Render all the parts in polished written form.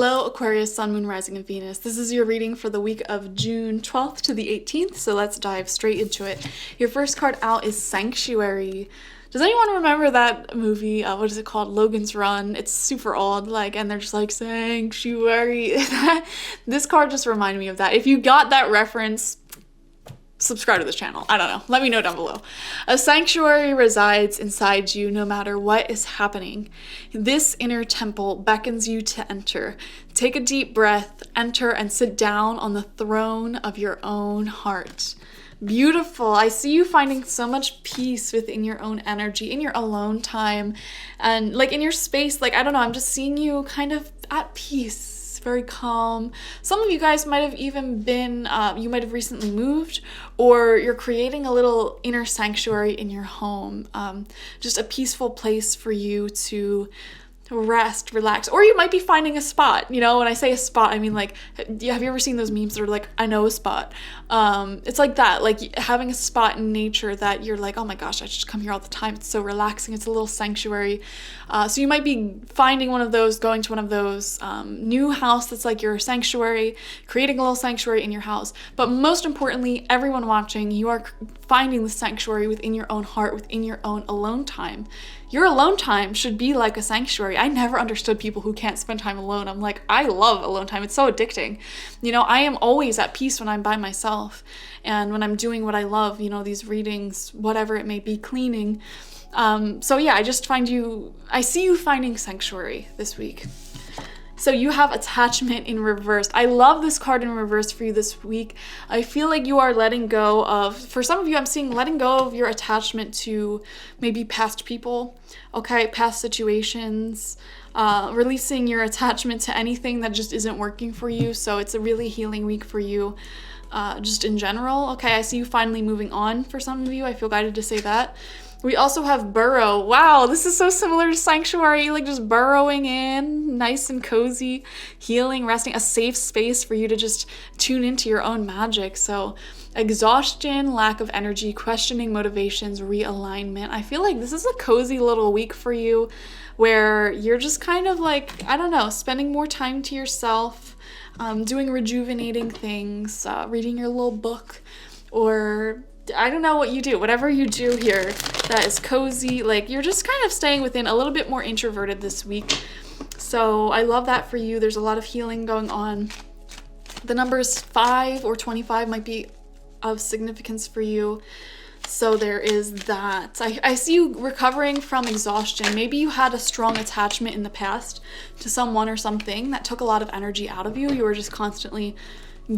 Hello, Aquarius, Sun, Moon, Rising, and Venus. This is your reading for the week of June 12th to the 18th, so let's dive straight into it. Your first card out is Sanctuary. Does anyone remember that movie, what is it called, Logan's Run? It's super old, and they're just like, Sanctuary. This card just reminded me of that. If you got that reference, subscribe to this channel. I don't know. Let me know down below. A sanctuary resides inside you no matter what is happening. This inner temple beckons you to enter. Take a deep breath, enter, and sit down on the throne of your own heart. Beautiful. I see you finding so much peace within your own energy, in your alone time, and in your space. I don't know, I'm just seeing you kind of at peace. Very calm. Some of you guys might have even been, you might have recently moved, or you're creating a little inner sanctuary in your home. Just a peaceful place for you to rest, relax, or you might be finding a spot. When I say a spot, I mean have you ever seen those memes that are I know a spot? It's like that, having a spot in nature that you're oh my gosh, I just come here all the time. It's so relaxing. It's a little sanctuary. So you might be finding one of those, going to one of those, new house that's your sanctuary, creating a little sanctuary in your house. But most importantly, everyone watching, you are finding the sanctuary within your own heart, within your own alone time. Your alone time should be like a sanctuary. I never understood people who can't spend time alone. I'm I love alone time. It's so addicting. I am always at peace when I'm by myself and when I'm doing what I love, these readings, whatever it may be, cleaning. So yeah, I see you finding sanctuary this week. So you have attachment in reverse. I love this card in reverse for you this week. I feel like you are letting go of, for some of you, I'm seeing letting go of your attachment to maybe past people, okay, past situations, releasing your attachment to anything that just isn't working for you. So it's a really healing week for you, just in general. Okay, I see you finally moving on for some of you. I feel guided to say that. We also have burrow. Wow, this is so similar to sanctuary, just burrowing in, nice and cozy, healing, resting, a safe space for you to just tune into your own magic. So exhaustion, lack of energy, questioning motivations, realignment. I feel like this is a cozy little week for you where you're just kind of I don't know, spending more time to yourself, doing rejuvenating things, reading your little book, or I don't know what you do, whatever you do here that is cozy, you're just kind of staying within, a little bit more introverted this week. So I love that for you. There's a lot of healing going on. The numbers 5 or 25 might be of significance for you. So there is that. I see you recovering from exhaustion. Maybe you had a strong attachment in the past to someone or something that took a lot of energy out of you. You were just constantly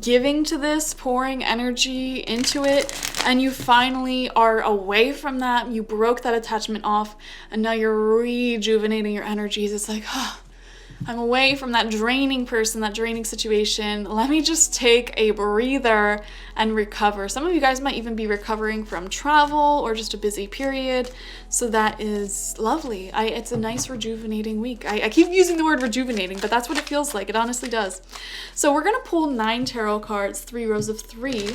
giving to this, pouring energy into it, and you finally are away from that. You broke that attachment off, and now you're rejuvenating your energies. It's I'm away from that draining person, that draining situation. Let me just take a breather and recover. Some of you guys might even be recovering from travel or just a busy period. So that is lovely. It's a nice rejuvenating week. I keep using the word rejuvenating, but that's what it feels like. It honestly does. So we're going to pull 9 tarot cards, 3 rows of 3,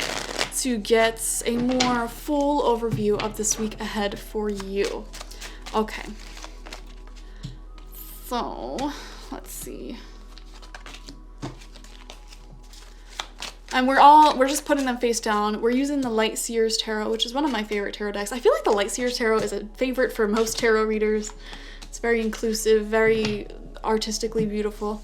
to get a more full overview of this week ahead for you. Okay. So let's see. And we're just putting them face down. We're using the Light Seers Tarot, which is one of my favorite tarot decks. I feel like the Light Seers Tarot is a favorite for most tarot readers. It's very inclusive, very artistically beautiful.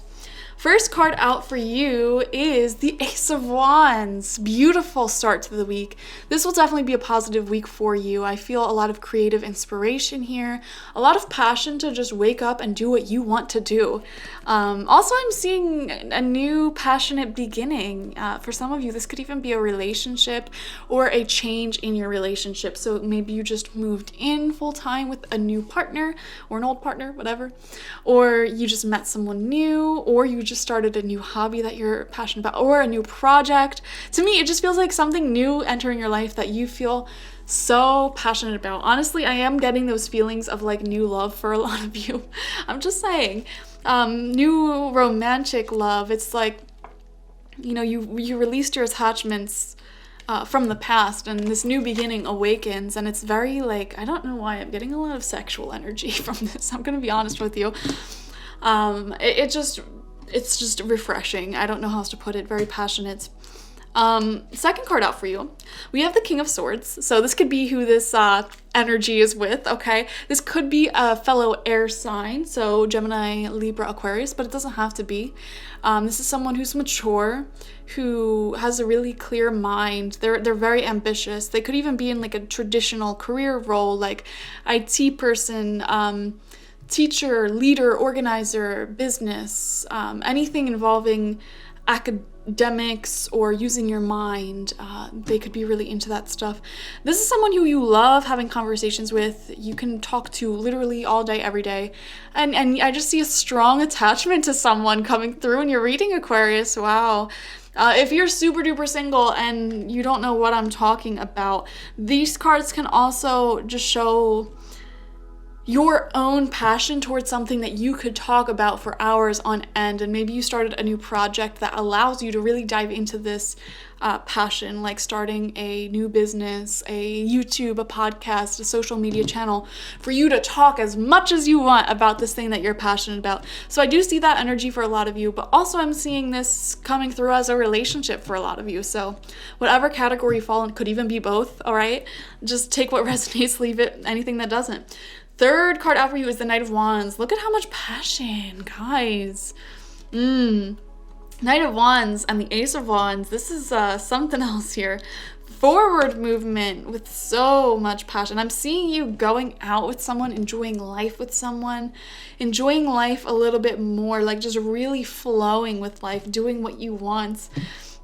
First card out for you is the Ace of Wands. Beautiful start to the week. This will definitely be a positive week for you. I feel a lot of creative inspiration here, a lot of passion to just wake up and do what you want to do. Also, I'm seeing a new passionate beginning. For some of you, this could even be a relationship or a change in your relationship. So maybe you just moved in full time with a new partner or an old partner, whatever, or you just met someone new, or you just started a new hobby that you're passionate about, or a new project. To me, it just feels like something new entering your life that you feel so passionate about. Honestly, I am getting those feelings of new love for a lot of you. I'm just saying, new romantic love. It's you released your attachments from the past, and this new beginning awakens, and it's very I don't know why I'm getting a lot of sexual energy from this. I'm gonna be honest with you. It just it's just refreshing. I don't know how else to put it. Very passionate. Second card out for you, we have the King of Swords. So this could be who this energy is with, okay? This could be a fellow air sign, so Gemini, Libra, Aquarius, but it doesn't have to be. This is someone who's mature, who has a really clear mind. They're very ambitious. They could even be in like a traditional career role, like IT person, teacher, leader, organizer, business, anything involving academics or using your mind. They could be really into that stuff. This is someone who you love having conversations with. You can talk to literally all day, every day. And I just see a strong attachment to someone coming through in your reading, Aquarius. Wow. If you're super duper single and you don't know what I'm talking about, these cards can also just show your own passion towards something that you could talk about for hours on end, and maybe you started a new project that allows you to really dive into this passion, like starting a new business, a YouTube, a podcast, a social media channel, for you to talk as much as you want about this thing that you're passionate about. So I do see that energy for a lot of you, but also I'm seeing this coming through as a relationship for a lot of you. So whatever category you fall in, could even be both, all right? Just take what resonates, leave it, anything that doesn't. Third card out for you is the Knight of Wands. Look at how much passion, guys. Knight of Wands and the Ace of Wands. This is something else here. Forward movement with so much passion. I'm seeing you going out with someone, enjoying life with someone, enjoying life a little bit more, like just really flowing with life, doing what you want.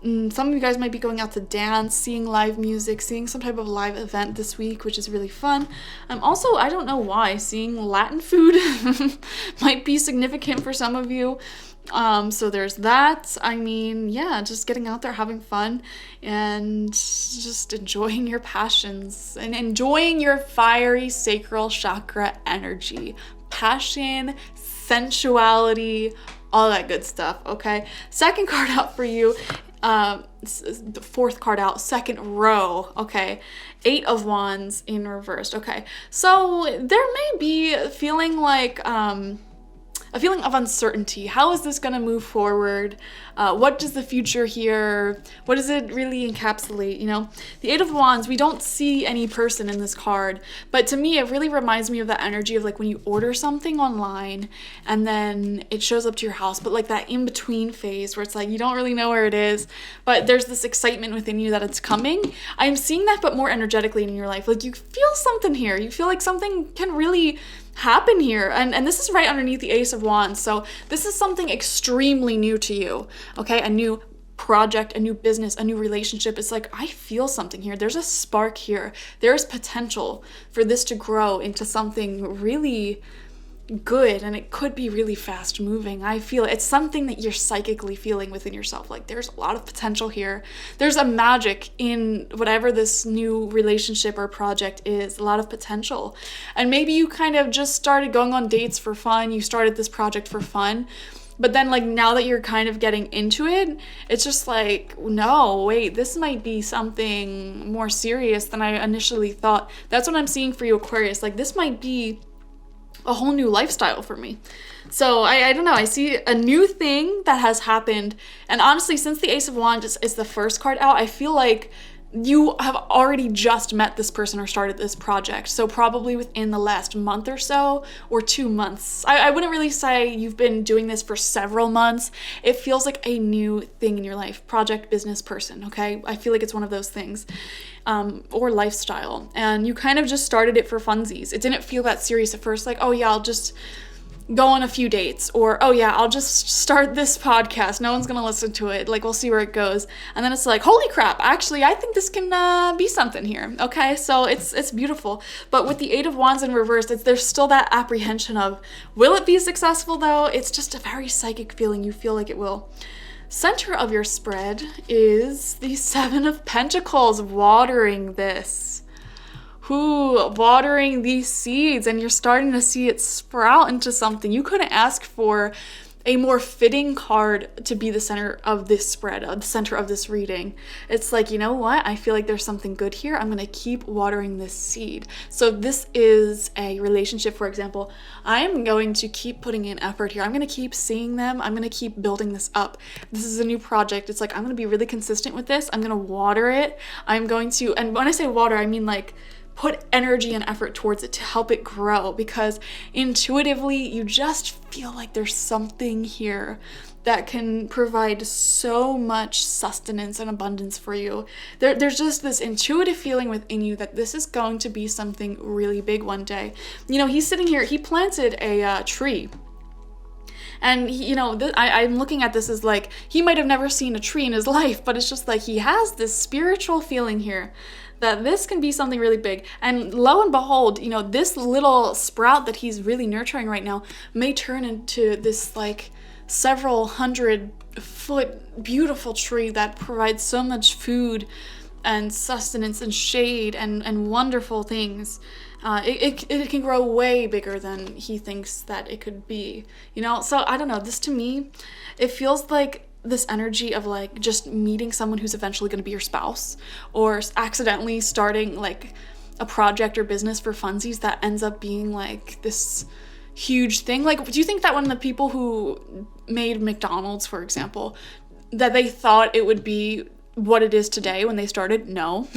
Some of you guys might be going out to dance, seeing live music, seeing some type of live event this week, which is really fun. I'm also, I don't know why, seeing Latin food might be significant for some of you. So there's that. I mean, yeah, just getting out there, having fun, and just enjoying your passions and enjoying your fiery sacral chakra energy. Passion, sensuality, all that good stuff, okay? Second card out for you, the fourth card out, second row, okay? Eight of Wands in reversed, okay? So there may be feeling like, a feeling of uncertainty. How is this going to move forward? What does the future here? What does it really encapsulate? You know, the Eight of Wands, we don't see any person in this card, but to me, it really reminds me of that energy of like when you order something online and then it shows up to your house, but like that in-between phase where it's like you don't really know where it is, but there's this excitement within you that it's coming. I'm seeing that, but more energetically in your life. Like you feel something here. You feel like something can really happen here, and this is right underneath the Ace of Wands. So this is something extremely new to you, okay? A new project, a new business, a new relationship. It's like, I feel something here. There's a spark here. There's potential for this to grow into something really good, and it could be really fast moving. I feel it's something that you're psychically feeling within yourself. Like there's a lot of potential here. There's a magic in whatever this new relationship or project is, a lot of potential. And maybe you kind of just started going on dates for fun. You started this project for fun. But then like now that you're kind of getting into it, it's just like, no, wait, this might be something more serious than I initially thought. That's what I'm seeing for you, Aquarius. Like this might be a whole new lifestyle for me. So I don't know, I see a new thing that has happened. And honestly, since the Ace of Wands is the first card out, I feel like you have already just met this person or started this project. So probably within the last month or so, or 2 months. I wouldn't really say you've been doing this for several months. It feels like a new thing in your life. Project, business, person, okay? I feel like it's one of those things. Or lifestyle. And you kind of just started it for funsies. It didn't feel that serious at first. Like, oh yeah, I'll just go on a few dates, or oh yeah, I'll just start this podcast. No one's gonna listen to it. Like, we'll see where it goes. And then it's like, holy crap, actually, I think this can be something here. Okay, so it's beautiful. But with the Eight of Wands in reverse, there's still that apprehension of, will it be successful though? It's just a very psychic feeling. You feel like it will. Center of your spread is the Seven of Pentacles, watering this. Watering these seeds, and you're starting to see it sprout into something. You couldn't ask for a more fitting card to be the center of this spread, the center of this reading. It's like, you know what? I feel like there's something good here. I'm going to keep watering this seed. So this is a relationship, for example. I am going to keep putting in effort here. I'm going to keep seeing them. I'm going to keep building this up. This is a new project. It's like, I'm going to be really consistent with this. I'm going to water it. I'm going to, and when I say water, I mean like put energy and effort towards it to help it grow, because intuitively you just feel like there's something here that can provide so much sustenance and abundance for you. There's just this intuitive feeling within you that this is going to be something really big one day. You know, he's sitting here, he planted a tree. And, you know, I'm looking at this as like, he might have never seen a tree in his life, but it's just like he has this spiritual feeling here that this can be something really big. And lo and behold, you know, this little sprout that he's really nurturing right now may turn into this like several 100-foot beautiful tree that provides so much food and sustenance and shade and wonderful things. It can grow way bigger than he thinks that it could be, you know? So I don't know, this to me, it feels like this energy of like just meeting someone who's eventually going to be your spouse, or accidentally starting like a project or business for funsies that ends up being like this huge thing. Like, do you think that when the people who made McDonald's, for example, that they thought it would be what it is today when they started? No,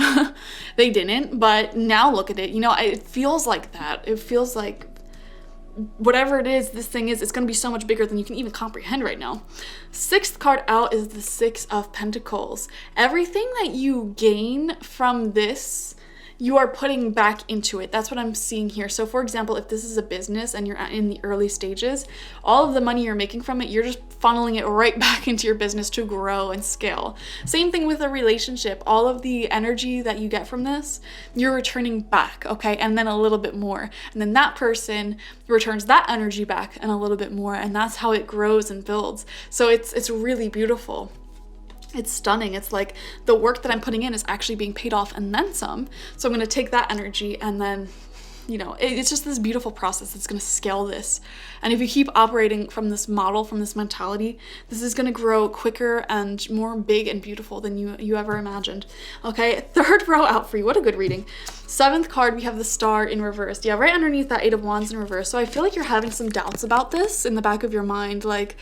they didn't. But now look at it, you know, it feels like that. It feels like whatever it is, this thing is, it's going to be so much bigger than you can even comprehend right now. Sixth card out is the Six of Pentacles. Everything that you gain from this, you are putting back into it. That's what I'm seeing here. So for example, if this is a business and you're in the early stages, all of the money you're making from it, you're just funneling it right back into your business to grow and scale. Same thing with a relationship. All of the energy that you get from this, you're returning back, okay? And then a little bit more. And then that person returns that energy back and a little bit more. And that's how it grows and builds. So it's really beautiful. It's stunning. It's like the work that I'm putting in is actually being paid off and then some. So I'm going to take that energy and then, you know, it's just this beautiful process that's going to scale this. And if you keep operating from this model, from this mentality, this is going to grow quicker and more big and beautiful than you ever imagined. Okay, third row out for you. What a good reading. Seventh card, we have the Star in reverse. Yeah, right underneath that Eight of Wands in reverse. So I feel like you're having some doubts about this in the back of your mind, like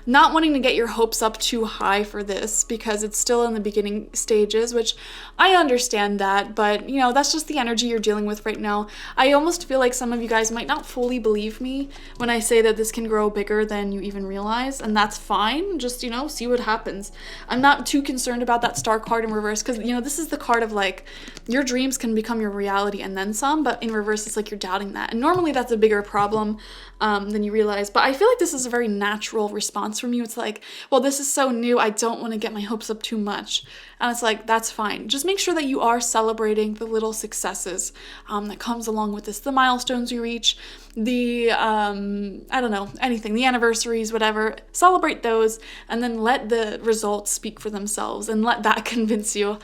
not wanting to get your hopes up too high for this because it's still in the beginning stages, which I understand that, but you know, that's just the energy you're dealing with right now. I almost feel like some of you guys might not fully believe me when I say that this can grow bigger than you even realize, and that's fine. Just, you know, see what happens. I'm not too concerned about that Star card in reverse because, you know, this is the card of like your dreams can become your reality and then some, but in reverse it's like you're doubting that, and normally that's a bigger problem than you realize. But I feel like this is a very natural response from you. It's like, well, this is so new, I don't want to get my hopes up too much. And it's like, that's fine. Just make sure that you are celebrating the little successes that comes along with this, the milestones you reach, the I don't know, anything, the anniversaries, whatever. Celebrate those and then let the results speak for themselves and let that convince you.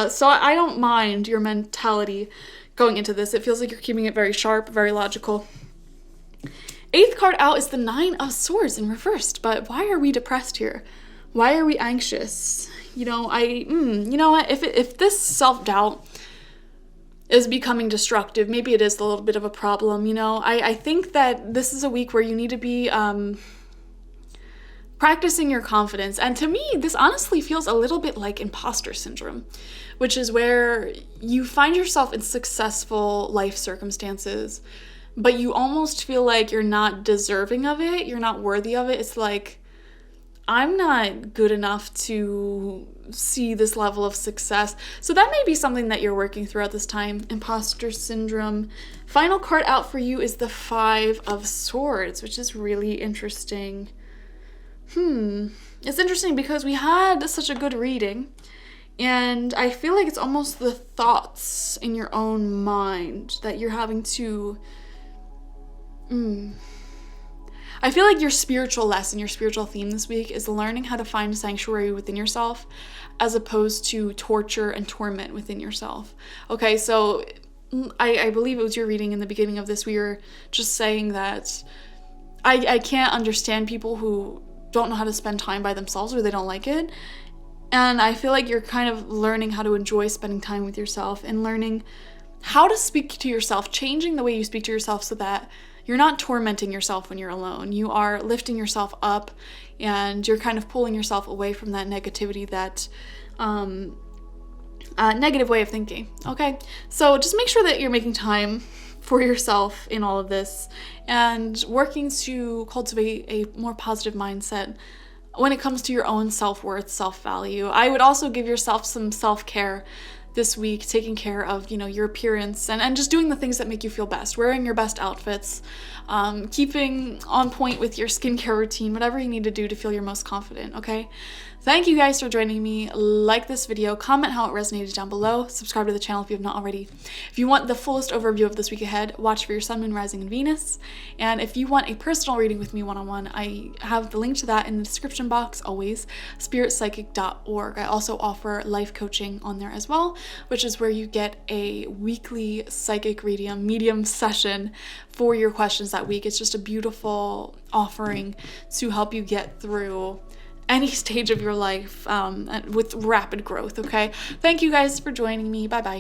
So I don't mind your mentality going into this. It feels like you're keeping it very sharp, very logical. Eighth card out is the Nine of Swords in reversed, but why are we depressed here? Why are we anxious? You know, you know what, if this self-doubt is becoming destructive, maybe it is a little bit of a problem, you know. I think that this is a week where you need to be practicing your confidence. And to me, this honestly feels a little bit like imposter syndrome, which is where you find yourself in successful life circumstances, but you almost feel like you're not deserving of it, you're not worthy of it. It's like, I'm not good enough to see this level of success. So that may be something that you're working through at this time, imposter syndrome. Final card out for you is the Five of Swords, which is really interesting. It's interesting because we had such a good reading, and I feel like it's almost the thoughts in your own mind that you're having to I feel like your spiritual lesson, your spiritual theme this week is learning how to find sanctuary within yourself as opposed to torture and torment within yourself. Okay, so I believe it was your reading in the beginning of this. We were just saying that I can't understand people who don't know how to spend time by themselves or they don't like it. And I feel like you're kind of learning how to enjoy spending time with yourself and learning how to speak to yourself, changing the way you speak to yourself so that you're not tormenting yourself when you're alone. You are lifting yourself up and you're kind of pulling yourself away from that negativity, that negative way of thinking. Okay, so just make sure that you're making time for yourself in all of this and working to cultivate a more positive mindset when it comes to your own self-worth, self-value. I would also give yourself some self-care this week, taking care of, your appearance and just doing the things that make you feel best, wearing your best outfits, keeping on point with your skincare routine, whatever you need to do to feel your most confident, okay? Thank you guys for joining me. Like this video, comment how it resonated down below, subscribe to the channel if you have not already. If you want the fullest overview of this week ahead, watch for your sun, moon, rising, and Venus. And if you want a personal reading with me one-on-one, I have the link to that in the description box, always, spiritpsychic.org. I also offer life coaching on there as well, which is where you get a weekly psychic medium session for your questions that week. It's just a beautiful offering to help you get through any stage of your life with rapid growth, okay? Thank you guys for joining me. Bye-bye.